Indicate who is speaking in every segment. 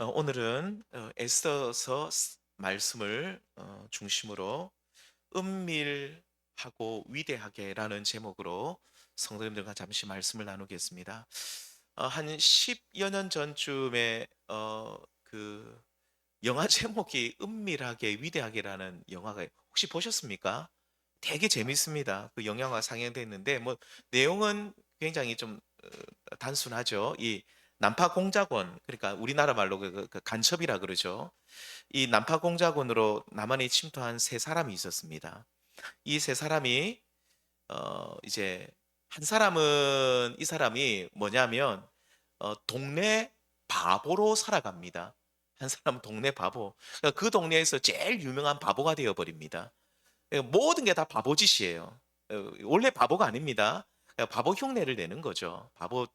Speaker 1: 오늘은 에스더서 말씀을 중심으로 은밀하고 위대하게라는 제목으로 성도님들과 잠시 말씀을 나누겠습니다. 한 10여 년 전쯤에 그 영화 제목이 은밀하게 위대하게라는 영화가 혹시 보셨습니까? 되게 재밌습니다. 그 영화가 상영됐는데 뭐 내용은 굉장히 좀 단순하죠. 이 난파 공작원, 그러니까 우리나라 말로 그 간첩이라 그러죠. 이 난파 공작원으로 남한에 침투한 세 사람이 있었습니다. 이 세 사람이 이제 한 사람은 이 사람이 뭐냐면 동네 바보로 살아갑니다. 한 사람은 동네 바보. 그러니까 그 동네에서 제일 유명한 바보가 되어 버립니다. 모든 게 다 바보짓이에요. 원래 바보가 아닙니다. 바보 흉내를 내는 거죠. 바보,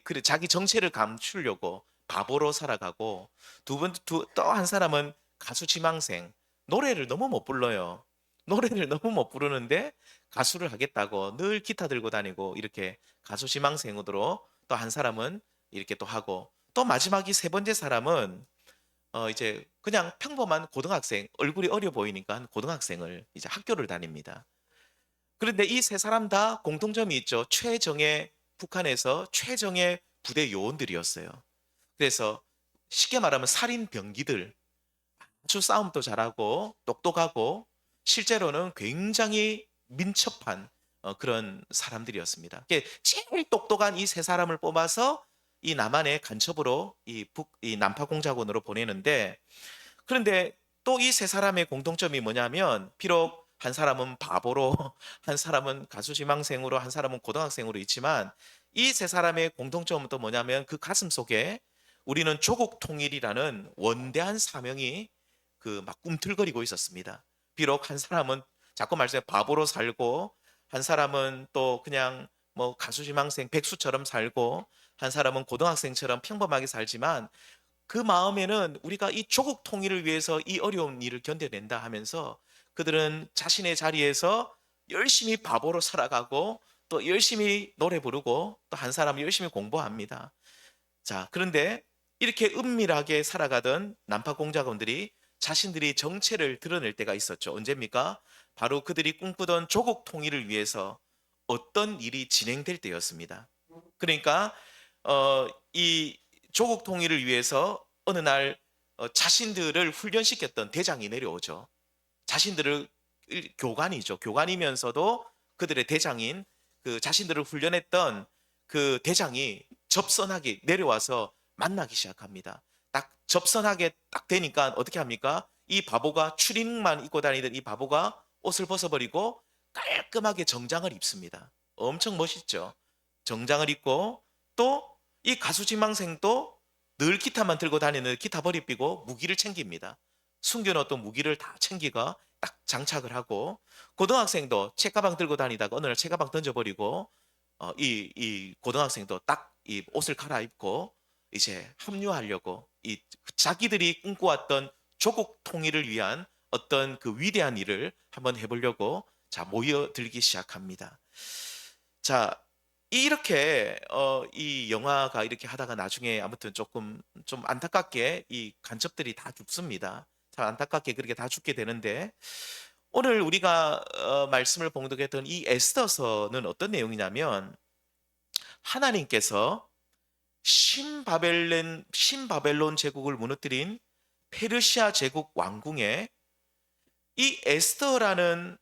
Speaker 1: 그래 자기 정체를 감추려고 바보로 살아가고, 또 한 사람은 가수 지망생. 노래를 너무 못 불러요. 노래를 너무 못 부르는데 가수를 하겠다고 늘 기타 들고 다니고, 이렇게 가수 지망생으로 또 한 사람은 이렇게 또 하고, 또 마지막이 세 번째 사람은 이제 그냥 평범한 고등학생, 얼굴이 어려 보이니까 고등학생을 이제 학교를 다닙니다. 그런데 이 세 사람 다 공통점이 있죠. 북한에서 최정예 부대 요원들이었어요. 그래서 쉽게 말하면 살인 병기들, 아주 싸움도 잘하고 똑똑하고 실제로는 굉장히 민첩한 그런 사람들이었습니다. 제일 똑똑한 이 세 사람을 뽑아서 이 남한의 간첩으로 이 난파 공작원으로 보내는데, 그런데 또 이 세 사람의 공통점이 뭐냐면, 비록 한 사람은 바보로, 한 사람은 가수 지망생으로, 한 사람은 고등학생으로 있지만, 이 세 사람의 공통점은 또 뭐냐면 그 가슴 속에 우리는 조국 통일이라는 원대한 사명이 그 막 꿈틀거리고 있었습니다. 비록 한 사람은 자꾸 말씀해 바보로 살고, 한 사람은 또 그냥 뭐 가수 지망생 백수처럼 살고, 한 사람은 고등학생처럼 평범하게 살지만, 그 마음에는 우리가 이 조국 통일을 위해서 이 어려운 일을 견뎌낸다 하면서 그들은 자신의 자리에서 열심히 바보로 살아가고, 또 열심히 노래 부르고, 또 한 사람은 열심히 공부합니다. 자, 그런데 이렇게 은밀하게 살아가던 난파 공작원들이 자신들이 정체를 드러낼 때가 있었죠. 언제입니까? 바로 그들이 꿈꾸던 조국 통일을 위해서 어떤 일이 진행될 때였습니다. 그러니까 이 조국 통일을 위해서 어느 날 자신들을 훈련시켰던 대장이 내려오죠. 자신들을 교관이죠. 교관이면서도 그들의 대장인, 그 자신들을 훈련했던 그 대장이 접선하게 내려와서 만나기 시작합니다. 딱 접선하게 딱 되니까 어떻게 합니까? 이 바보가 추리닝만 입고 다니던 이 바보가 옷을 벗어버리고 깔끔하게 정장을 입습니다. 엄청 멋있죠. 정장을 입고, 또 이 가수 지망생도 늘 기타만 들고 다니는 기타 버리피고 무기를 챙깁니다. 숨겨놓던 무기를 다 챙기가 딱 장착을 하고, 고등학생도 책가방 들고 다니다가 어느 날 책가방 던져버리고 이 고등학생도 딱 이 옷을 갈아입고 이제 합류하려고, 이 자기들이 꿈꿔왔던 조국 통일을 위한 어떤 그 위대한 일을 한번 해보려고 자 모여들기 시작합니다. 자, 이렇게 이 영화가 이렇게 하다가 나중에 아무튼 조금 좀 안타깝게 이 간첩들이 다 죽습니다. 참 안타깝게 그렇게 다 죽게 되는데, 오늘 우리가 말씀을 봉독했던 이 에스더서는 어떤 내용이냐면, 하나님께서 신바벨론 제국을 무너뜨린 페르시아 제국 왕궁에 이 에스더라는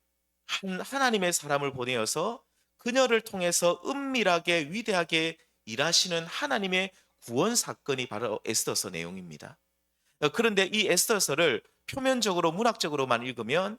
Speaker 1: 하나님의 사람을 보내어서 그녀를 통해서 은밀하게 위대하게 일하시는 하나님의 구원 사건이 바로 에스더서 내용입니다. 그런데 이 에스더서를 표면적으로 문학적으로만 읽으면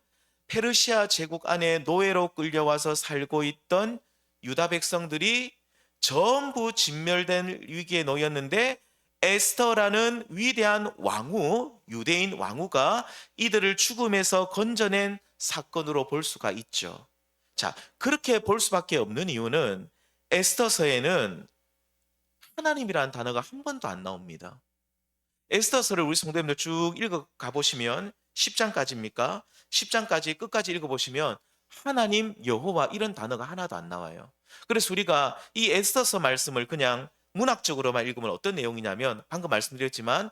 Speaker 1: 페르시아 제국 안에 노예로 끌려와서 살고 있던 유다 백성들이 전부 진멸된 위기에 놓였는데, 에스더라는 위대한 왕후, 유대인 왕후가 이들을 죽음에서 건져낸 사건으로 볼 수가 있죠. 자, 그렇게 볼 수밖에 없는 이유는 에스더서에는 하나님이라는 단어가 한 번도 안 나옵니다. 에스더서를 우리 성도님들 쭉 읽어 가보시면 10장까지입니까? 10장까지 끝까지 읽어보시면 하나님, 여호와 이런 단어가 하나도 안 나와요. 그래서 우리가 이 에스더서 말씀을 그냥 문학적으로만 읽으면 어떤 내용이냐면, 방금 말씀드렸지만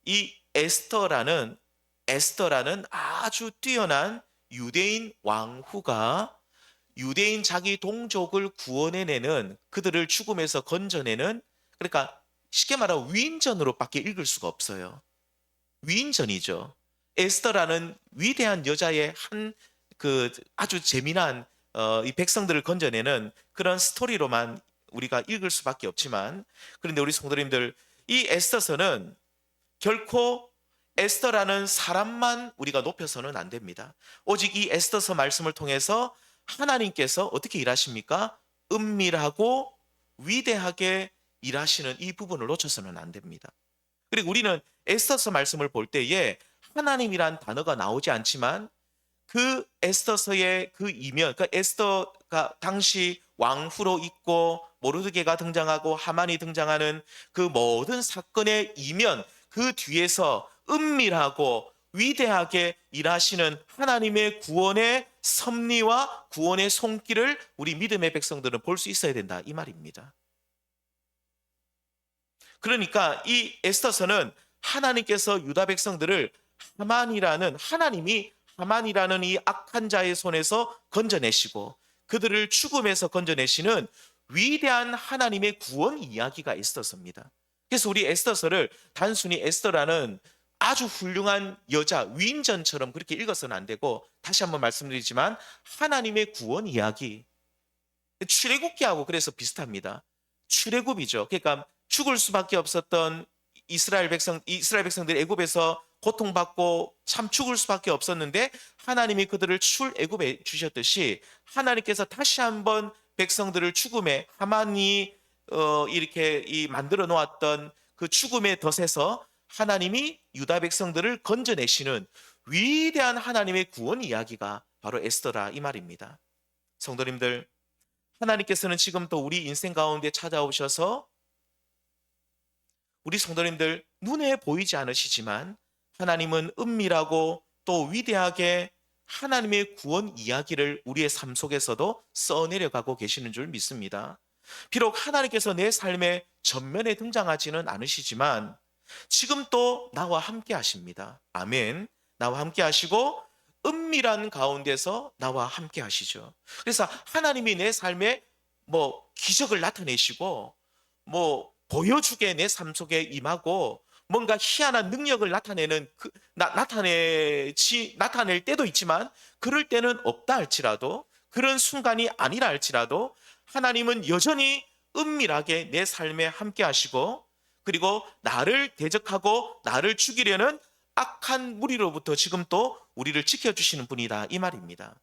Speaker 1: 이 에스더라는 아주 뛰어난 유대인 왕후가 유대인 자기 동족을 구원해내는, 그들을 죽음에서 건져내는, 그러니까 쉽게 말하면 위인전으로밖에 읽을 수가 없어요. 위인전이죠. 에스더라는 위대한 여자의 한 그 아주 재미난 이 백성들을 건져내는 그런 스토리로만 우리가 읽을 수밖에 없지만, 그런데 우리 성도님들, 이 에스더서는 결코 에스더라는 사람만 우리가 높여서는 안 됩니다. 오직 이 에스더서 말씀을 통해서 하나님께서 어떻게 일하십니까? 은밀하고 위대하게 일하시는 이 부분을 놓쳐서는 안 됩니다. 그리고 우리는 에스더서 말씀을 볼 때에 하나님이란 단어가 나오지 않지만 그 에스더서의 그 이면, 그 에스더가 당시 왕후로 있고 모르드게가 등장하고 하만이 등장하는 그 모든 사건의 이면, 그 뒤에서 은밀하고 위대하게 일하시는 하나님의 구원의 섭리와 구원의 손길을 우리 믿음의 백성들은 볼 수 있어야 된다, 이 말입니다. 그러니까 이 에스더서는 하나님께서 유다 백성들을 하나님이 하만이라는 이 악한 자의 손에서 건져내시고 그들을 죽음에서 건져내시는 위대한 하나님의 구원 이야기가 에스더서입니다. 그래서 우리 에스더서를 단순히 에스더라는 아주 훌륭한 여자 위인전처럼 그렇게 읽어서는 안 되고, 다시 한번 말씀드리지만 하나님의 구원 이야기, 출애굽기하고 그래서 비슷합니다. 출애굽이죠. 그러니까 죽을 수밖에 없었던 이스라엘 백성들이 애굽에서 고통받고 참 죽을 수밖에 없었는데 하나님이 그들을 출애굽에 주셨듯이 하나님께서 다시 한번 백성들을 죽음에, 하만이 이렇게 만들어 놓았던 그 죽음의 덫에서 하나님이 유다 백성들을 건져내시는 위대한 하나님의 구원 이야기가 바로 에스더라, 이 말입니다. 성도님들, 하나님께서는 지금 또 우리 인생 가운데 찾아오셔서 우리 성도님들 눈에 보이지 않으시지만 하나님은 은밀하고 또 위대하게 하나님의 구원 이야기를 우리의 삶 속에서도 써내려가고 계시는 줄 믿습니다. 비록 하나님께서 내 삶의 전면에 등장하지는 않으시지만 지금 또 나와 함께 하십니다. 아멘. 나와 함께 하시고 은밀한 가운데서 나와 함께 하시죠. 그래서 하나님이 내 삶에 기적을 나타내시고 보여주게 내 삶 속에 임하고 뭔가 희한한 능력을 나타낼 때도 있지만 그럴 때는 없다 할지라도, 그런 순간이 아니라 할지라도 하나님은 여전히 은밀하게 내 삶에 함께 하시고, 그리고 나를 대적하고 나를 죽이려는 악한 무리로부터 지금 또 우리를 지켜주시는 분이다, 이 말입니다.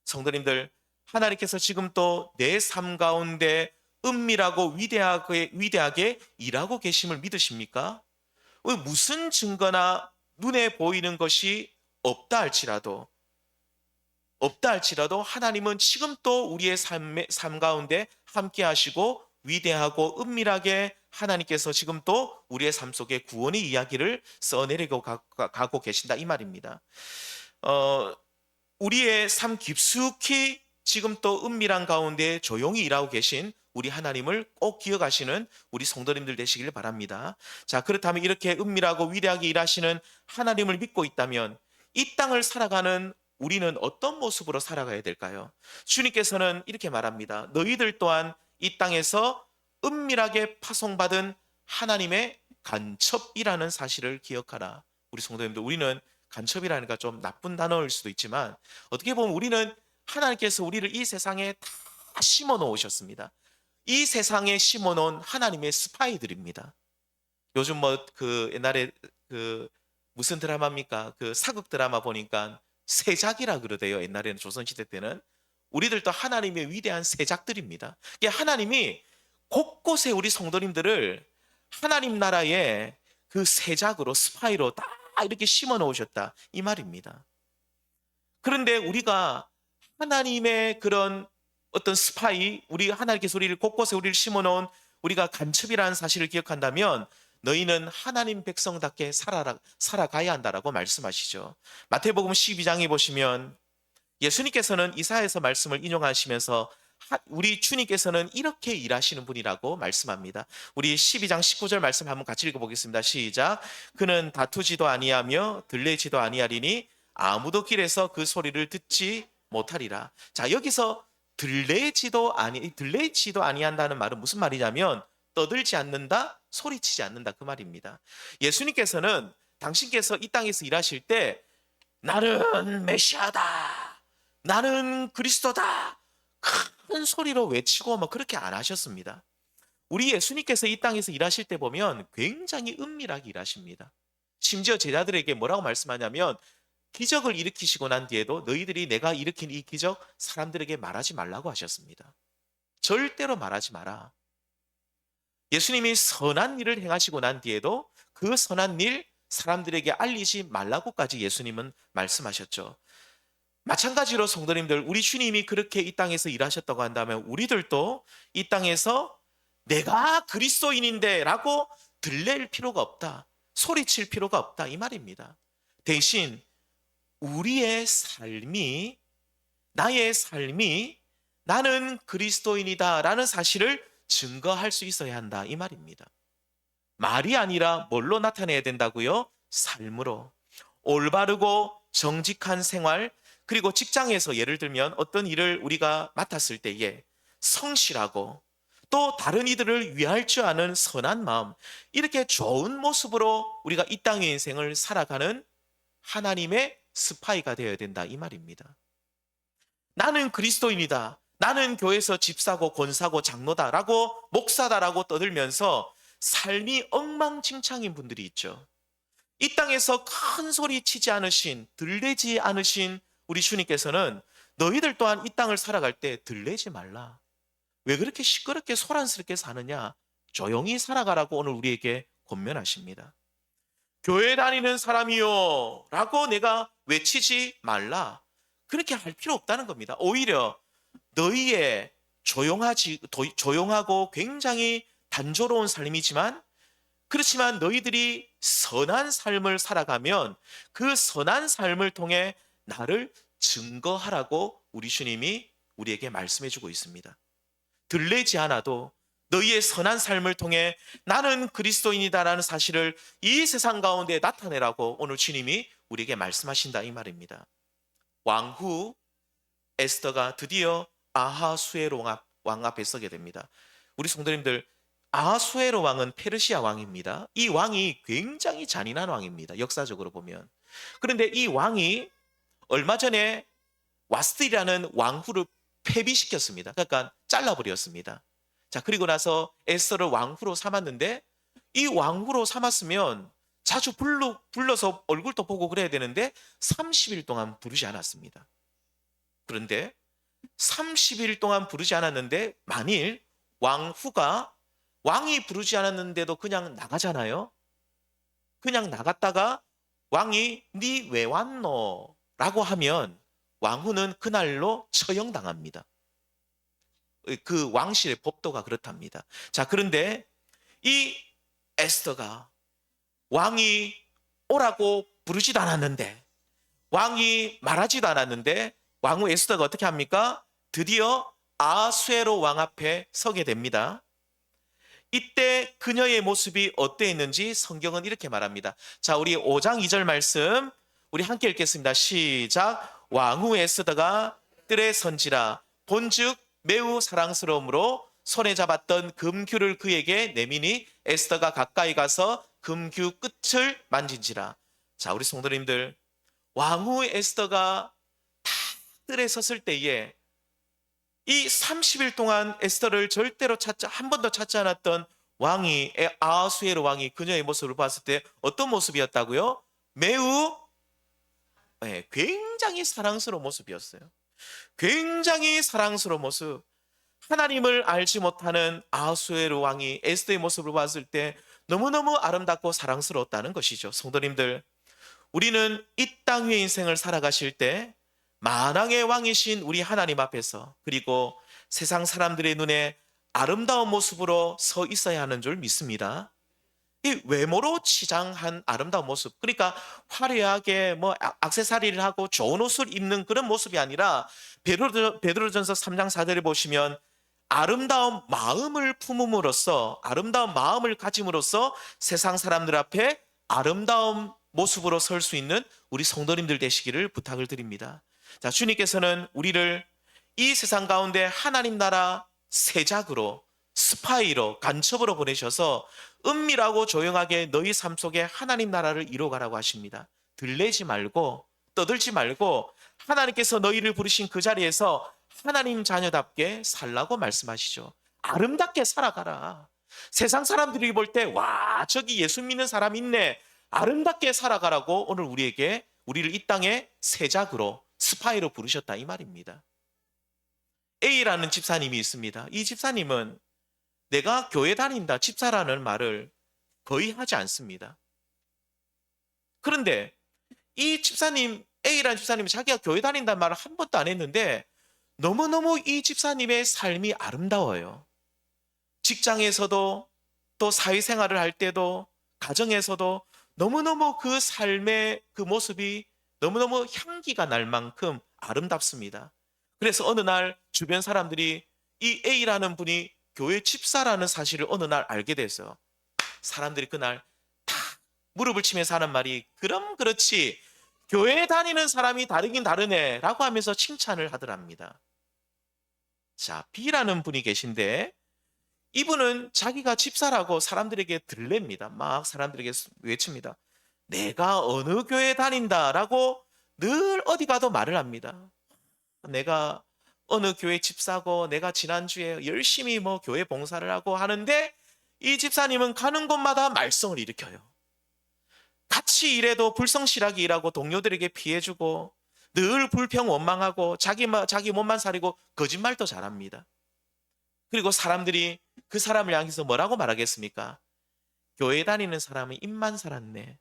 Speaker 1: 성도님들, 하나님께서 지금 또 내 삶 가운데 은밀하고 위대하게 일하고 계심을 믿으십니까? 무슨 증거나 눈에 보이는 것이 없다 할지라도 하나님은 지금 또 우리의 삶 가운데 함께 하시고 위대하고 은밀하게 하나님께서 지금 또 우리의 삶 속에 구원의 이야기를 써내리고 가고 계신다, 이 말입니다. 우리의 삶 깊숙이 지금 또 은밀한 가운데 조용히 일하고 계신 우리 하나님을 꼭 기억하시는 우리 성도님들 되시길 바랍니다. 자, 그렇다면 이렇게 은밀하고 위대하게 일하시는 하나님을 믿고 있다면 이 땅을 살아가는 우리는 어떤 모습으로 살아가야 될까요? 주님께서는 이렇게 말합니다. 너희들 또한 이 땅에서 은밀하게 파송받은 하나님의 간첩이라는 사실을 기억하라. 우리 성도님들, 우리는 간첩이라니까 좀 나쁜 단어일 수도 있지만 어떻게 보면 우리는 하나님께서 우리를 이 세상에 다 심어 놓으셨습니다. 이 세상에 심어 놓은 하나님의 스파이들입니다. 요즘 옛날에 무슨 드라마입니까? 사극 드라마 보니까 세작이라 그러대요. 옛날에는 조선시대 때는. 우리들도 하나님의 위대한 세작들입니다. 하나님이 곳곳에 우리 성도님들을 하나님 나라의 그 세작으로, 스파이로 다 이렇게 심어 놓으셨다, 이 말입니다. 그런데 우리가 하나님의 그런 어떤 스파이, 하나님께서 우리를 곳곳에 우리를 심어 놓은 우리가 간첩이라는 사실을 기억한다면 너희는 하나님 백성답게 살아가야 한다라고 말씀하시죠. 마태복음 12장에 보시면 예수님께서는 이사야서 말씀을 인용하시면서 우리 주님께서는 이렇게 일하시는 분이라고 말씀합니다. 우리 12장 19절 말씀 한번 같이 읽어보겠습니다. 시작. 그는 다투지도 아니하며 들레지도 아니하리니 아무도 길에서 그 소리를 듣지 못하리라. 자, 여기서 들레지도 아니한다는 말은 무슨 말이냐면 떠들지 않는다, 소리치지 않는다 그 말입니다. 예수님께서는 당신께서 이 땅에서 일하실 때 나는 메시아다, 나는 그리스도다 큰 소리로 외치고 뭐 그렇게 안 하셨습니다. 우리 예수님께서 이 땅에서 일하실 때 보면 굉장히 은밀하게 일하십니다. 심지어 제자들에게 뭐라고 말씀하냐면 기적을 일으키시고 난 뒤에도 너희들이 내가 일으킨 이 기적 사람들에게 말하지 말라고 하셨습니다. 절대로 말하지 마라. 예수님이 선한 일을 행하시고 난 뒤에도 그 선한 일 사람들에게 알리지 말라고까지 예수님은 말씀하셨죠. 마찬가지로 성도님들, 우리 주님이 그렇게 이 땅에서 일하셨다고 한다면 우리들도 이 땅에서 내가 그리스도인인데 라고 들릴 필요가 없다, 소리칠 필요가 없다 이 말입니다. 대신 우리의 삶이, 나의 삶이 나는 그리스도인이다 라는 사실을 증거할 수 있어야 한다 이 말입니다. 말이 아니라 뭘로 나타내야 된다고요? 삶으로. 올바르고 정직한 생활, 그리고 직장에서 예를 들면 어떤 일을 우리가 맡았을 때에 성실하고 또 다른 이들을 위할 줄 아는 선한 마음, 이렇게 좋은 모습으로 우리가 이 땅의 인생을 살아가는 하나님의 스파이가 되어야 된다 이 말입니다. 나는 그리스도인이다, 나는 교회에서 집사고 권사고 장로다라고 목사다라고 떠들면서 삶이 엉망진창인 분들이 있죠. 이 땅에서 큰 소리 치지 않으신, 들리지 않으신 우리 주님께서는 너희들 또한 이 땅을 살아갈 때 들리지 말라. 왜 그렇게 시끄럽게 소란스럽게 사느냐? 조용히 살아가라고 오늘 우리에게 권면하십니다. 교회 다니는 사람이요 라고 내가 외치지 말라. 그렇게 할 필요 없다는 겁니다. 오히려 너희의 조용하고 굉장히 단조로운 삶이지만, 그렇지만 너희들이 선한 삶을 살아가면 그 선한 삶을 통해 나를 증거하라고 우리 주님이 우리에게 말씀해 주고 있습니다. 들리지 않아도 너희의 선한 삶을 통해 나는 그리스도인이다라는 사실을 이 세상 가운데 나타내라고 오늘 주님이 우리에게 말씀하신다 이 말입니다. 왕후 에스더가 드디어 아하수에로 왕 앞에 서게 됩니다. 우리 성도님들, 아하수에로 왕은 페르시아 왕입니다. 이 왕이 굉장히 잔인한 왕입니다. 역사적으로 보면. 그런데 이 왕이 얼마 전에 와스티라는 왕후를 폐비시켰습니다. 그러니까 잘라버렸습니다. 자, 그리고 나서 에스더를 왕후로 삼았는데, 이 왕후로 삼았으면 자주 불러서 얼굴도 보고 그래야 되는데 30일 동안 부르지 않았습니다. 그런데 30일 동안 부르지 않았는데 만일 왕이 부르지 않았는데도 그냥 나가잖아요. 그냥 나갔다가 왕이 니 왜 왔노? 라고 하면 왕후는 그날로 처형당합니다. 그 왕실의 법도가 그렇답니다. 자, 그런데 이 에스더가 왕이 오라고 부르지도 않았는데, 왕이 말하지도 않았는데 왕후 에스더가 어떻게 합니까? 드디어 아수에로 왕 앞에 서게 됩니다. 이때 그녀의 모습이 어땠는지 성경은 이렇게 말합니다. 자, 우리 5장 2절 말씀 우리 함께 읽겠습니다. 시작. 왕후 에스더가 뜰에 선지라 본즉 매우 사랑스러움으로 손에 잡았던 금규를 그에게 내미니 에스더가 가까이 가서 금규 끝을 만진지라. 자, 우리 성도님들, 왕후 에스더가 다 뜰에 섰을 때에 이 30일 동안 에스더를 절대로 한 번도 찾지 않았던 아하수에로 왕이 그녀의 모습을 봤을 때 어떤 모습이었다고요? 매우 굉장히 사랑스러운 모습이었어요. 굉장히 사랑스러운 모습. 하나님을 알지 못하는 아하수에로 왕이 에스더의 모습을 봤을 때 너무너무 아름답고 사랑스러웠다는 것이죠. 성도님들, 우리는 이 땅 위의 인생을 살아가실 때 만왕의 왕이신 우리 하나님 앞에서, 그리고 세상 사람들의 눈에 아름다운 모습으로 서 있어야 하는 줄 믿습니다. 이 외모로 치장한 아름다운 모습. 그러니까 화려하게 뭐 액세서리를 하고 좋은 옷을 입는 그런 모습이 아니라 베드로전서 3장 4절에 보시면 아름다운 마음을 품음으로써 아름다운 마음을 가짐으로써 세상 사람들 앞에 아름다운 모습으로 설 수 있는 우리 성도님들 되시기를 부탁을 드립니다. 자, 주님께서는 우리를 이 세상 가운데 하나님 나라 세작으로 스파이로 간첩으로 보내셔서 은밀하고 조용하게 너희 삶 속에 하나님 나라를 이루어가라고 하십니다. 들레지 말고 떠들지 말고 하나님께서 너희를 부르신 그 자리에서 하나님 자녀답게 살라고 말씀하시죠. 아름답게 살아가라. 세상 사람들이 볼 때 와, 저기 예수 믿는 사람 있네. 아름답게 살아가라고 오늘 우리를 이 땅에 세작으로 스파이로 부르셨다 이 말입니다. A라는 집사님이 있습니다. 이 집사님은 내가 교회 다닌다, 집사라는 말을 거의 하지 않습니다. 그런데 이 집사님, A라는 집사님은 자기가 교회 다닌다는 말을 한 번도 안 했는데 너무너무 이 집사님의 삶이 아름다워요. 직장에서도 또 사회생활을 할 때도 가정에서도 너무너무 그 삶의 그 모습이 너무너무 향기가 날 만큼 아름답습니다. 그래서 어느 날 주변 사람들이 이 A라는 분이 교회 집사라는 사실을 어느 날 알게 돼서 사람들이 그날 다 무릎을 치면서 하는 말이 그럼 그렇지 교회 다니는 사람이 다르긴 다르네 라고 하면서 칭찬을 하더랍니다. 자, B라는 분이 계신데 이분은 자기가 집사라고 사람들에게 들랩니다. 막 사람들에게 외칩니다. 내가 어느 교회 다닌다라고 늘 어디 가도 말을 합니다. 내가 어느 교회 집사고 내가 지난주에 열심히 뭐 교회 봉사를 하고 하는데 이 집사님은 가는 곳마다 말썽을 일으켜요. 같이 일해도 불성실하게 일하고 동료들에게 피해주고 늘 불평 원망하고 자기 몸만 사리고 거짓말도 잘합니다. 그리고 사람들이 그 사람을 향해서 뭐라고 말하겠습니까? 교회 다니는 사람은 입만 살았네.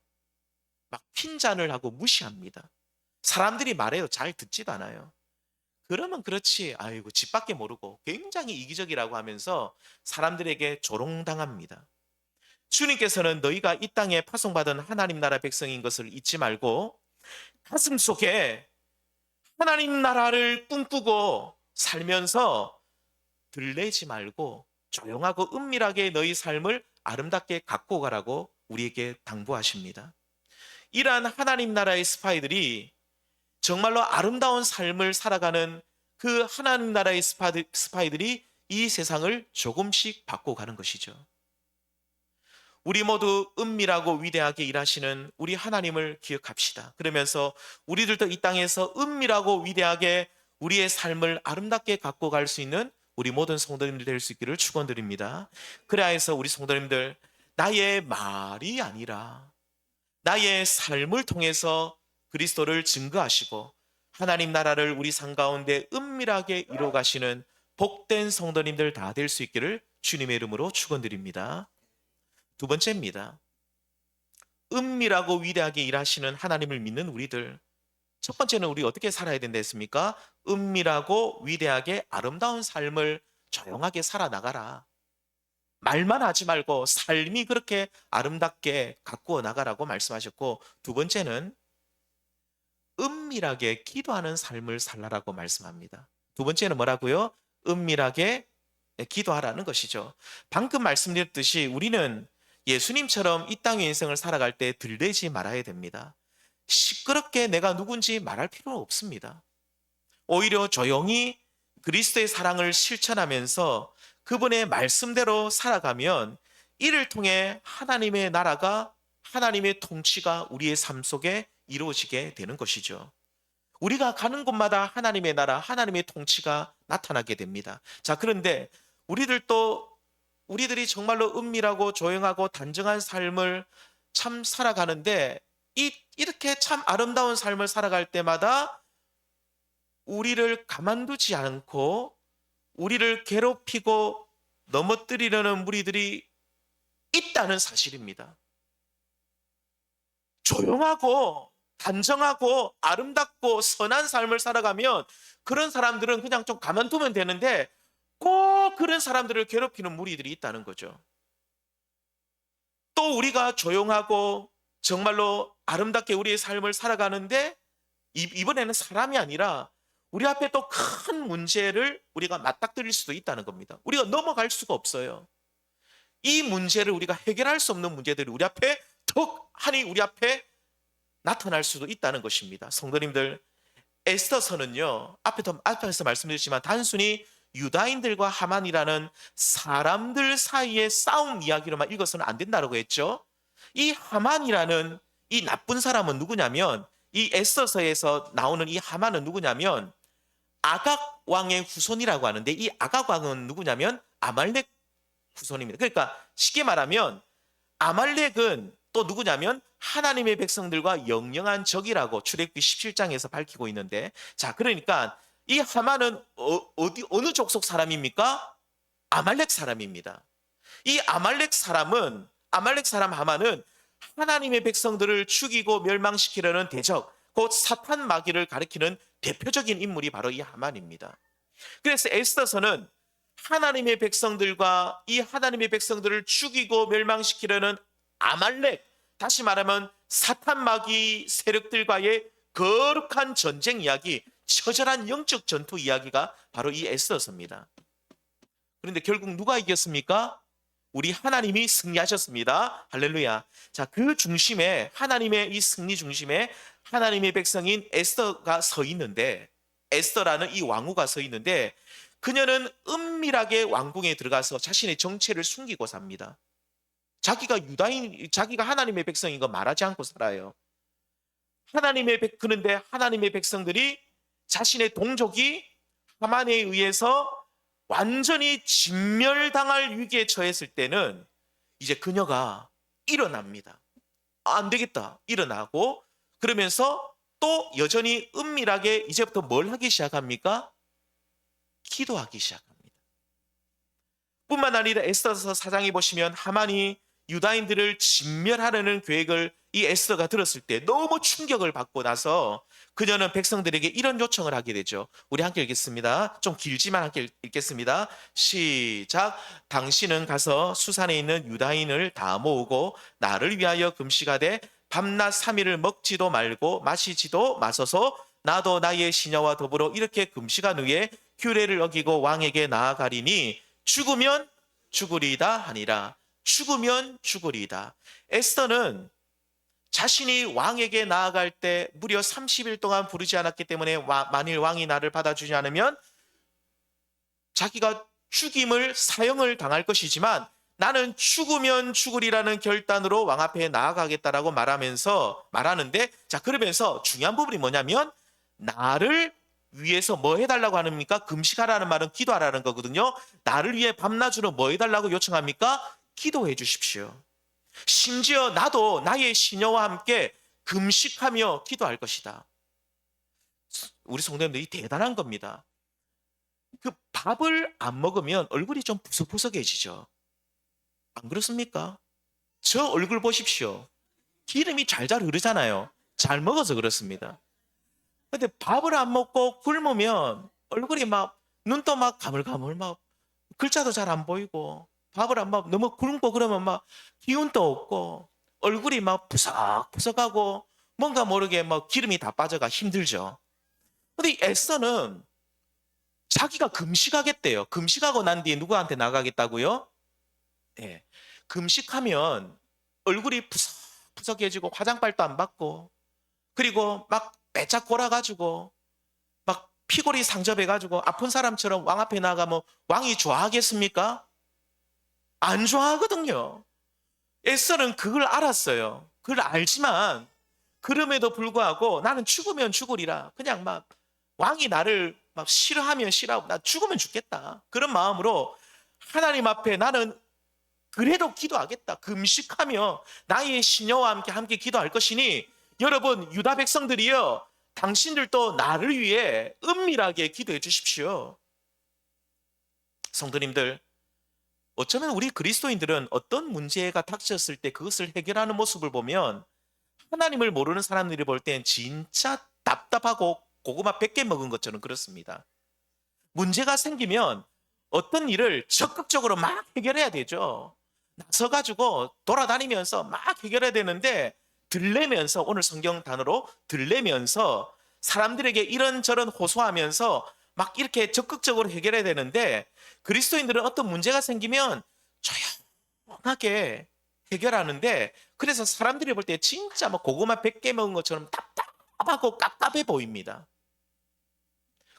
Speaker 1: 막 핀잔을 하고 무시합니다. 사람들이 말해요. 잘 듣지도 않아요. 그러면 그렇지. 아이고 집 밖에 모르고 굉장히 이기적이라고 하면서 사람들에게 조롱당합니다. 주님께서는 너희가 이 땅에 파송받은 하나님 나라 백성인 것을 잊지 말고 가슴 속에 하나님 나라를 꿈꾸고 살면서 들레지 말고 조용하고 은밀하게 너희 삶을 아름답게 갖고 가라고 우리에게 당부하십니다. 이러한 하나님 나라의 스파이들이 정말로 아름다운 삶을 살아가는 그 하나님 나라의 스파이들이 이 세상을 조금씩 바꿔가는 것이죠. 우리 모두 은밀하고 위대하게 일하시는 우리 하나님을 기억합시다. 그러면서 우리들도 이 땅에서 은밀하고 위대하게 우리의 삶을 아름답게 갖고 갈 수 있는 우리 모든 성도님들 될 수 있기를 축원드립니다. 그래야 해서 우리 성도님들 나의 말이 아니라 나의 삶을 통해서 그리스도를 증거하시고 하나님 나라를 우리 삶 가운데 은밀하게 이루어 가시는 복된 성도님들 다 될 수 있기를 주님의 이름으로 축원드립니다. 두 번째입니다. 은밀하고 위대하게 일하시는 하나님을 믿는 우리들. 첫 번째는 우리 어떻게 살아야 된다 했습니까? 은밀하고 위대하게 아름다운 삶을 조용하게 살아나가라. 말만 하지 말고 삶이 그렇게 아름답게 가꾸어 나가라고 말씀하셨고, 두 번째는 은밀하게 기도하는 삶을 살라라고 말씀합니다. 두 번째는 뭐라고요? 은밀하게 기도하라는 것이죠. 방금 말씀드렸듯이 우리는 예수님처럼 이 땅의 인생을 살아갈 때 들대지 말아야 됩니다. 시끄럽게 내가 누군지 말할 필요는 없습니다. 오히려 조용히 그리스도의 사랑을 실천하면서 그분의 말씀대로 살아가면 이를 통해 하나님의 나라가 하나님의 통치가 우리의 삶 속에 이루어지게 되는 것이죠. 우리가 가는 곳마다 하나님의 나라, 하나님의 통치가 나타나게 됩니다. 자, 그런데 우리들이 정말로 은밀하고 조용하고 단정한 삶을 참 살아가는데 이렇게 참 아름다운 삶을 살아갈 때마다 우리를 가만두지 않고 우리를 괴롭히고 넘어뜨리려는 무리들이 있다는 사실입니다. 조용하고 단정하고 아름답고 선한 삶을 살아가면 그런 사람들은 그냥 좀 가만두면 되는데 꼭 그런 사람들을 괴롭히는 무리들이 있다는 거죠. 또 또 우리가 조용하고 정말로 아름답게 우리의 삶을 살아가는데 이번에는 사람이 아니라 우리 앞에 또 큰 문제를 우리가 맞닥뜨릴 수도 있다는 겁니다. 우리가 넘어갈 수가 없어요. 이 문제를 우리가 해결할 수 없는 문제들이 우리 앞에 턱하니 우리 앞에 나타날 수도 있다는 것입니다. 성도님들, 에스더서는요, 앞에서 말씀드렸지만 단순히 유다인들과 하만이라는 사람들 사이의 싸움 이야기로만 읽어서는 안 된다고 했죠. 이 하만이라는 이 나쁜 사람은 누구냐면, 이 에스더서에서 나오는 이 하만은 누구냐면 아각 왕의 후손이라고 하는데, 이 아각 왕은 누구냐면 아말렉 후손입니다. 그러니까 쉽게 말하면 아말렉은 또 누구냐면 하나님의 백성들과 영영한 적이라고 출애굽기 17장에서 밝히고 있는데, 자, 그러니까 이 하만은 어느 족속 사람입니까? 아말렉 사람입니다. 이 아말렉 사람 하만은 하나님의 백성들을 죽이고 멸망시키려는 대적, 곧 사탄 마귀를 가리키는 대표적인 인물이 바로 이 하만입니다. 그래서 에스더서는 하나님의 백성들과 이 하나님의 백성들을 죽이고 멸망시키려는 아말렉, 다시 말하면 사탄 마귀 세력들과의 거룩한 전쟁 이야기, 처절한 영적 전투 이야기가 바로 이 에스더서입니다. 그런데 결국 누가 이겼습니까? 우리 하나님이 승리하셨습니다. 할렐루야. 자, 그 중심에, 하나님의 이 승리 중심에 하나님의 백성인 에스더가 서 있는데, 에스더라는 이 왕후가 서 있는데, 그녀는 은밀하게 왕궁에 들어가서 자신의 정체를 숨기고 삽니다. 자기가 하나님의 백성인 거 말하지 않고 살아요. 그런데 하나님의 백성들이 자신의 동족이 하만에 의해서 완전히 진멸당할 위기에 처했을 때는 이제 그녀가 일어납니다. 안 되겠다. 일어나고 그러면서 또 여전히 은밀하게 이제부터 뭘 하기 시작합니까? 기도하기 시작합니다. 뿐만 아니라 에스더서 4장에 보시면 하만이 유다인들을 진멸하려는 계획을 이 에스더가 들었을 때 너무 충격을 받고 나서 그녀는 백성들에게 이런 요청을 하게 되죠. 우리 함께 읽겠습니다. 좀 길지만 함께 읽겠습니다. 시작. 당신은 가서 수산에 있는 유다인을 다 모으고 나를 위하여 금식하되 밤낮 3일을 먹지도 말고 마시지도 마소서. 나도 나의 시녀와 더불어 이렇게 금식한 후에 규례를 어기고 왕에게 나아가리니 죽으면 죽으리이다 하니라. 죽으면 죽으리이다. 에스더는 자신이 왕에게 나아갈 때 무려 30일 동안 부르지 않았기 때문에 만일 왕이 나를 받아주지 않으면 자기가 사형을 당할 것이지만 나는 죽으면 죽으리라는 결단으로 왕 앞에 나아가겠다라고 말하는데, 자, 그러면서 중요한 부분이 뭐냐면 나를 위해서 뭐 해달라고 합니까? 금식하라는 말은 기도하라는 거거든요. 나를 위해 밤낮으로 뭐 해달라고 요청합니까? 기도해 주십시오. 심지어 나도 나의 시녀와 함께 금식하며 기도할 것이다. 우리 성도님들이 대단한 겁니다. 그 밥을 안 먹으면 얼굴이 좀 푸석푸석해지죠. 안 그렇습니까? 저 얼굴 보십시오. 기름이 잘잘 흐르잖아요. 잘 먹어서 그렇습니다. 근데 밥을 안 먹고 굶으면 얼굴이 눈도 가물가물 글자도 잘 안 보이고 밥을 안 먹고 너무 굶고 그러면 기운도 없고 얼굴이 푸석푸석하고 뭔가 모르게 기름이 다 빠져가 힘들죠. 근데 이 에스더는 자기가 금식하겠대요. 금식하고 난 뒤에 누구한테 나가겠다고요? 네. 금식하면 얼굴이 푸석푸석해지고 화장빨도 안 받고 그리고 빼짝 골아가지고 피골이 상접해가지고 아픈 사람처럼 왕 앞에 나가면 왕이 좋아하겠습니까? 안 좋아하거든요. 에스더는 그걸 알았어요. 그걸 알지만 그럼에도 불구하고 나는 죽으면 죽으리라. 그냥 왕이 나를 싫어하면 싫어하고 나 죽으면 죽겠다. 그런 마음으로 하나님 앞에 나는 그래도 기도하겠다. 금식하며 나의 시녀와 함께 기도할 것이니 여러분 유다 백성들이요. 당신들도 나를 위해 은밀하게 기도해 주십시오. 성도님들, 어쩌면 우리 그리스도인들은 어떤 문제가 닥쳤을 때 그것을 해결하는 모습을 보면 하나님을 모르는 사람들이 볼 땐 진짜 답답하고 고구마 100개 먹은 것처럼 그렇습니다. 문제가 생기면 어떤 일을 적극적으로 해결해야 되죠. 나서가지고 돌아다니면서 막 해결해야 되는데, 들레면서, 오늘 성경 단어로 들레면서 사람들에게 이런저런 호소하면서 막 이렇게 적극적으로 해결해야 되는데, 그리스도인들은 어떤 문제가 생기면 조용하게 해결하는데, 그래서 사람들이 볼 때 진짜 막 고구마 100개 먹은 것처럼 답답하고 깝깝해 보입니다.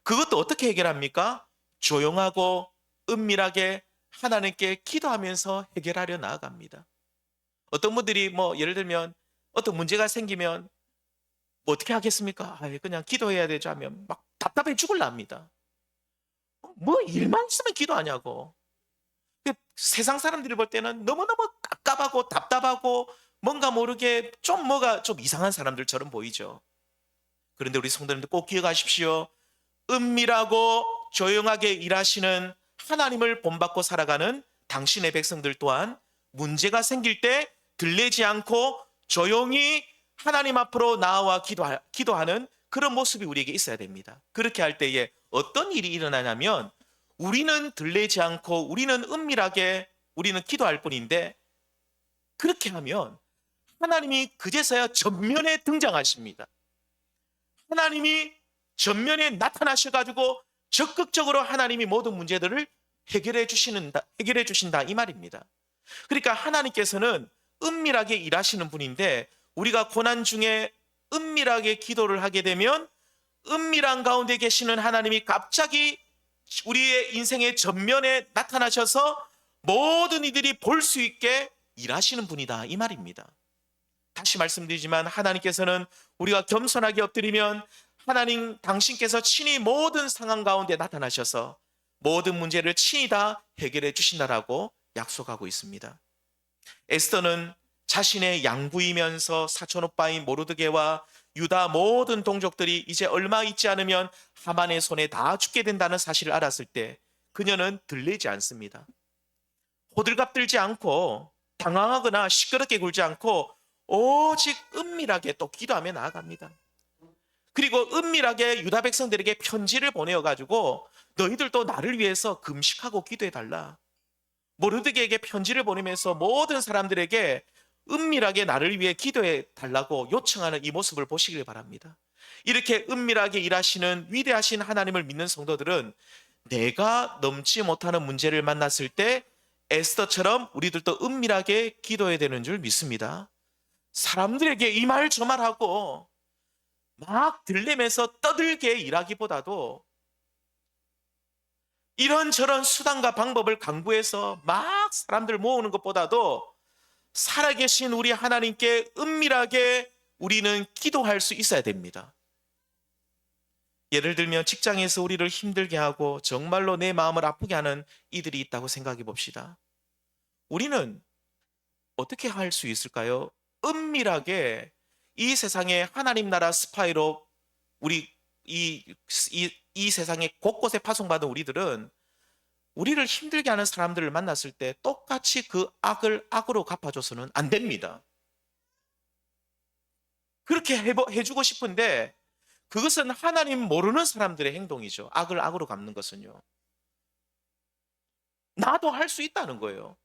Speaker 1: 그것도 어떻게 해결합니까? 조용하고 은밀하게 하나님께 기도하면서 해결하려 나아갑니다. 어떤 분들이 뭐 예를 들면 어떤 문제가 생기면 뭐 어떻게 하겠습니까? 그냥 기도해야 되죠 하면 막 답답해 죽을라 합니다. 뭐 일만 있으면 기도하냐고. 세상 사람들이 볼 때는 너무너무 깝깝하고 답답하고 뭔가 모르게 좀 뭐가 좀 이상한 사람들처럼 보이죠. 그런데 우리 성도님들 꼭 기억하십시오. 은밀하고 조용하게 일하시는 하나님을 본받고 살아가는 당신의 백성들 또한 문제가 생길 때 들리지 않고 조용히 하나님 앞으로 나와 기도하는 그런 모습이 우리에게 있어야 됩니다. 그렇게 할 때에 어떤 일이 일어나냐면, 우리는 들리지 않고 우리는 은밀하게 우리는 기도할 뿐인데, 그렇게 하면 하나님이 그제서야 전면에 등장하십니다. 하나님이 전면에 나타나셔가지고 적극적으로 하나님이 모든 문제들을 해결해 주신다 이 말입니다. 그러니까 하나님께서는 은밀하게 일하시는 분인데, 우리가 고난 중에 은밀하게 기도를 하게 되면 은밀한 가운데 계시는 하나님이 갑자기 우리의 인생의 전면에 나타나셔서 모든 이들이 볼 수 있게 일하시는 분이다 이 말입니다. 다시 말씀드리지만, 하나님께서는 우리가 겸손하게 엎드리면 하나님 당신께서 친히 모든 상황 가운데 나타나셔서 모든 문제를 친히 다 해결해 주신다라고 약속하고 있습니다. 에스더는 자신의 양부이면서 사촌오빠인 모르드게와 유다 모든 동족들이 이제 얼마 있지 않으면 하만의 손에 다 죽게 된다는 사실을 알았을 때 그녀는 들리지 않습니다. 호들갑 들지 않고 당황하거나 시끄럽게 굴지 않고 오직 은밀하게 또 기도하며 나아갑니다. 그리고 은밀하게 유다 백성들에게 편지를 보내어가지고 너희들도 나를 위해서 금식하고 기도해달라. 모르드게에게 편지를 보내면서 모든 사람들에게 은밀하게 나를 위해 기도해달라고 요청하는 이 모습을 보시길 바랍니다. 이렇게 은밀하게 일하시는 위대하신 하나님을 믿는 성도들은 내가 넘지 못하는 문제를 만났을 때 에스더처럼 우리들도 은밀하게 기도해야 되는 줄 믿습니다. 사람들에게 이 말 저 말하고 막 들리면서 떠들게 일하기보다도 이런저런 수단과 방법을 강구해서 막 사람들 모으는 것보다도 살아계신 우리 하나님께 은밀하게 우리는 기도할 수 있어야 됩니다. 예를 들면 직장에서 우리를 힘들게 하고 정말로 내 마음을 아프게 하는 이들이 있다고 생각해 봅시다. 우리는 어떻게 할 수 있을까요? 은밀하게 이 세상에 하나님 나라 스파이로 우리 이 세상에 곳곳에 파송받은 우리들은 우리를 힘들게 하는 사람들을 만났을 때 똑같이 그 악을 악으로 갚아줘서는 안 됩니다. 그렇게 해주고 싶은데 그것은 하나님 모르는 사람들의 행동이죠. 악을 악으로 갚는 것은요. 나도 할 수 있다는 거예요.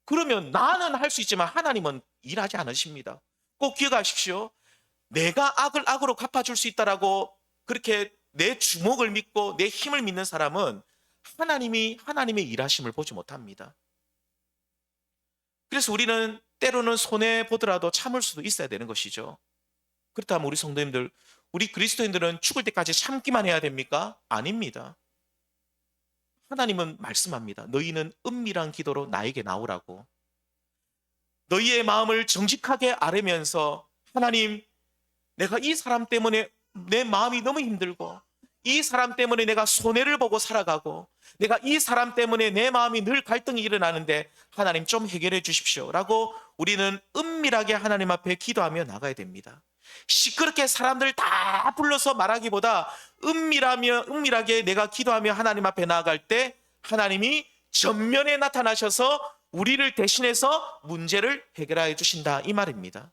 Speaker 1: 그러면 나는 할 수 있지만 하나님은 일하지 않으십니다. 꼭 기억하십시오. 내가 악을 악으로 갚아줄 수 있다라고 그렇게 내 주먹을 믿고 내 힘을 믿는 사람은 하나님의 일하심을 보지 못합니다. 그래서 우리는 때로는 손해보더라도 참을 수도 있어야 되는 것이죠. 그렇다면 우리 성도님들, 우리 그리스도인들은 죽을 때까지 참기만 해야 됩니까? 아닙니다. 하나님은 말씀합니다. 너희는 은밀한 기도로 나에게 나오라고. 너희의 마음을 정직하게 아뢰면서 하나님, 내가 이 사람 때문에 내 마음이 너무 힘들고 이 사람 때문에 내가 손해를 보고 살아가고 내가 이 사람 때문에 내 마음이 늘 갈등이 일어나는데 하나님 좀 해결해 주십시오 라고 우리는 은밀하게 하나님 앞에 기도하며 나가야 됩니다. 시끄럽게 사람들 다 불러서 말하기보다 은밀하게 내가 기도하며 하나님 앞에 나아갈 때 하나님이 전면에 나타나셔서 우리를 대신해서 문제를 해결해 주신다 이 말입니다.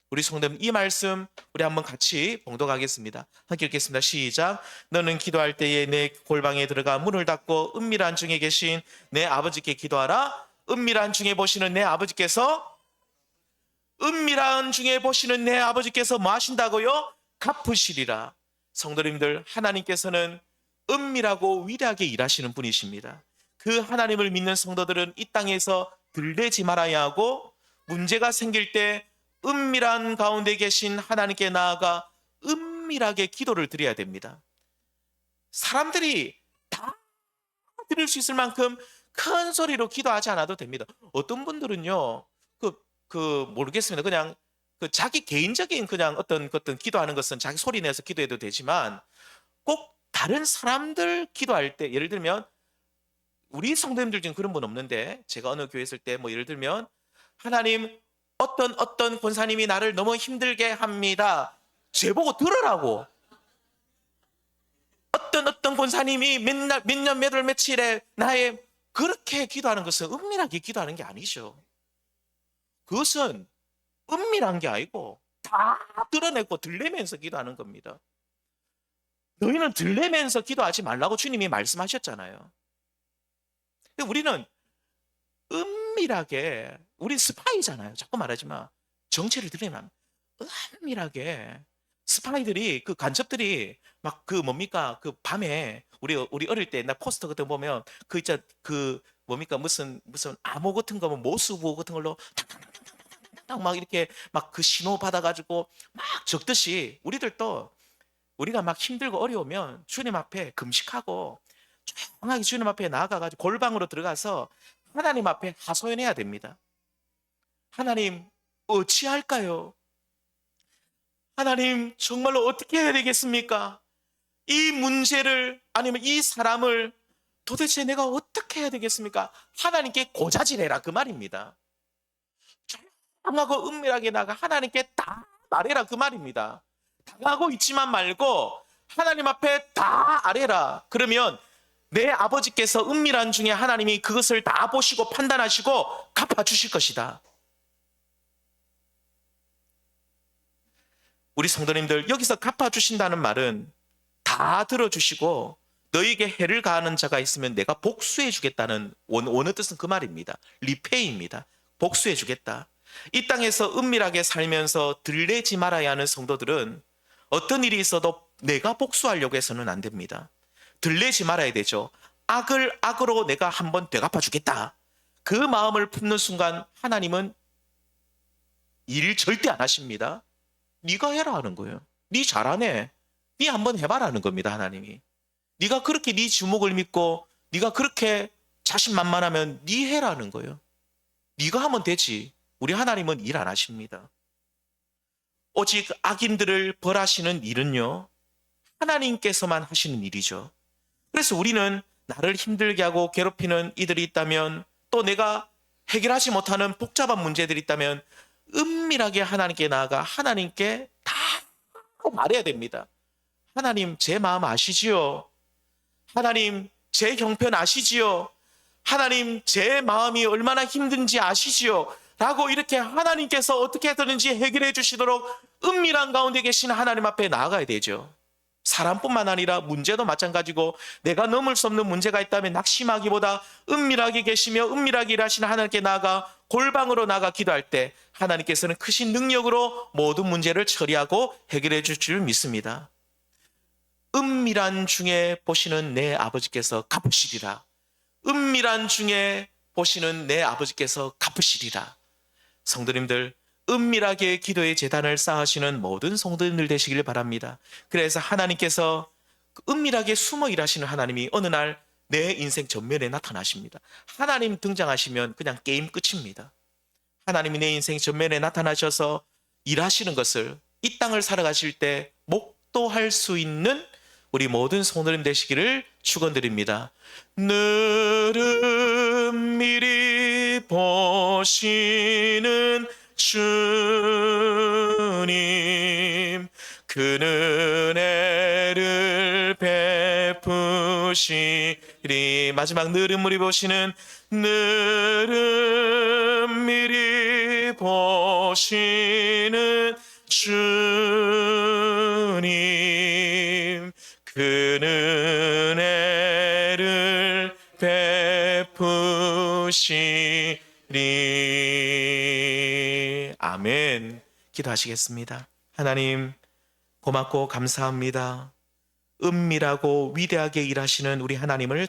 Speaker 1: 우리 성도님 이 말씀 우리 한번 같이 봉독하겠습니다. 함께 읽겠습니다. 시작. 너는 기도할 때에 내 골방에 들어가 문을 닫고 은밀한 중에 계신 내 아버지께 기도하라. 은밀한 중에 보시는 내 아버지께서 은밀한 중에 보시는 내 아버지께서 뭐 하신다고요? 갚으시리라. 성도님들, 하나님께서는 은밀하고 위대하게 일하시는 분이십니다. 그 하나님을 믿는 성도들은 이 땅에서 들레지 말아야 하고, 문제가 생길 때 은밀한 가운데 계신 하나님께 나아가 은밀하게 기도를 드려야 됩니다. 사람들이 다 들을 수 있을 만큼 큰 소리로 기도하지 않아도 됩니다. 어떤 분들은요, 모르겠습니다. 그냥 자기 개인적인 그냥 어떤 기도하는 것은 자기 소리 내서 기도해도 되지만, 꼭 다른 사람들 기도할 때, 예를 들면 우리 성도님들 중에 그런 분 없는데, 제가 어느 교회 있을 때 뭐 예를 들면, 하나님, 어떤 권사님이 나를 너무 힘들게 합니다. 제보고 들으라고. 어떤 권사님이 몇 년 몇 월 며칠에 나의, 그렇게 기도하는 것은 은밀하게 기도하는 게 아니죠. 그것은 은밀한 게 아니고 다 드러내고 들리면서 기도하는 겁니다. 너희는 들리면서 기도하지 말라고 주님이 말씀하셨잖아요. 우리는 은밀하게, 우리 스파이잖아요. 자꾸 말하지 마. 정체를 드리면 은밀하게. 스파이들이, 간첩들이 막 뭡니까, 밤에 우리 어릴 때 옛날 포스터 같은 거 보면 있잖아, 뭡니까, 무슨 암호 같은 거, 모수부 같은 걸로 탁탁탁탁탁탁 막 이렇게 막 신호 받아가지고 막 적듯이, 우리가 막 힘들고 어려우면 주님 앞에 금식하고 조용하게 주님 앞에 나아가가지고 골방으로 들어가서 하나님 앞에 하소연해야 됩니다. 하나님, 어찌할까요? 하나님, 정말로 어떻게 해야 되겠습니까? 이 문제를, 아니면 이 사람을 도대체 내가 어떻게 해야 되겠습니까? 하나님께 고자질해라, 그 말입니다. 조용하고 은밀하게 나가 하나님께 다 말해라, 그 말입니다. 당하고 있지만 말고 하나님 앞에 다 아뢰라. 그러면 내 아버지께서 은밀한 중에 하나님이 그것을 다 보시고 판단하시고 갚아주실 것이다. 우리 성도님들, 여기서 갚아주신다는 말은 다 들어주시고 너에게 해를 가하는 자가 있으면 내가 복수해 주겠다는 원어 뜻은 그 말입니다. 리페이입니다. 복수해 주겠다. 이 땅에서 은밀하게 살면서 들레지 말아야 하는 성도들은 어떤 일이 있어도 내가 복수하려고 해서는 안 됩니다. 들레지 말아야 되죠. 악을 악으로 내가 한번 되갚아 주겠다. 그 마음을 품는 순간 하나님은 일 절대 안 하십니다. 네가 해라 하는 거예요. 네 잘하네. 네 한번 해봐라는 겁니다. 하나님이. 네가 그렇게 네 주목을 믿고 네가 그렇게 자신만만하면 네 해라는 거예요. 네가 하면 되지. 우리 하나님은 일 안 하십니다. 오직 악인들을 벌하시는 일은요, 하나님께서만 하시는 일이죠. 그래서 우리는 나를 힘들게 하고 괴롭히는 이들이 있다면, 또 내가 해결하지 못하는 복잡한 문제들이 있다면 은밀하게 하나님께 나아가 하나님께 다 말해야 됩니다. 하나님, 제 마음 아시지요? 하나님, 제 형편 아시지요? 하나님, 제 마음이 얼마나 힘든지 아시지요? 라고 이렇게 하나님께서 어떻게 하든지 해결해 주시도록 은밀한 가운데 계신 하나님 앞에 나아가야 되죠. 사람뿐만 아니라 문제도 마찬가지고, 내가 넘을 수 없는 문제가 있다면 낙심하기보다 은밀하게 계시며 은밀하게 일하시는 하나님께 나아가 골방으로 나가 기도할 때 하나님께서는 크신 능력으로 모든 문제를 처리하고 해결해 줄 줄 믿습니다. 은밀한 중에 보시는 내 아버지께서 갚으시리라. 은밀한 중에 보시는 내 아버지께서 갚으시리라. 성도님들, 은밀하게 기도의 제단을 쌓으시는 모든 성도님들 되시길 바랍니다. 그래서 하나님께서 은밀하게 숨어 일하시는 하나님이 어느 날 내 인생 전면에 나타나십니다. 하나님 등장하시면 그냥 게임 끝입니다. 하나님이 내 인생 전면에 나타나셔서 일하시는 것을 이 땅을 살아가실 때 목도할 수 있는 우리 모든 성도님 되시기를 축원드립니다. 늘 미리 보시는 주님, 그 은혜를 베푸시리. 마지막, 늘은 미리 보시는, 늘은 미리 보시는 주님, 그 은혜를 베푸시리. 주시리. 아멘. 기도하시겠습니다. 하나님, 고맙고 감사합니다. 은밀하고 위대하게 일하시는 우리 하나님을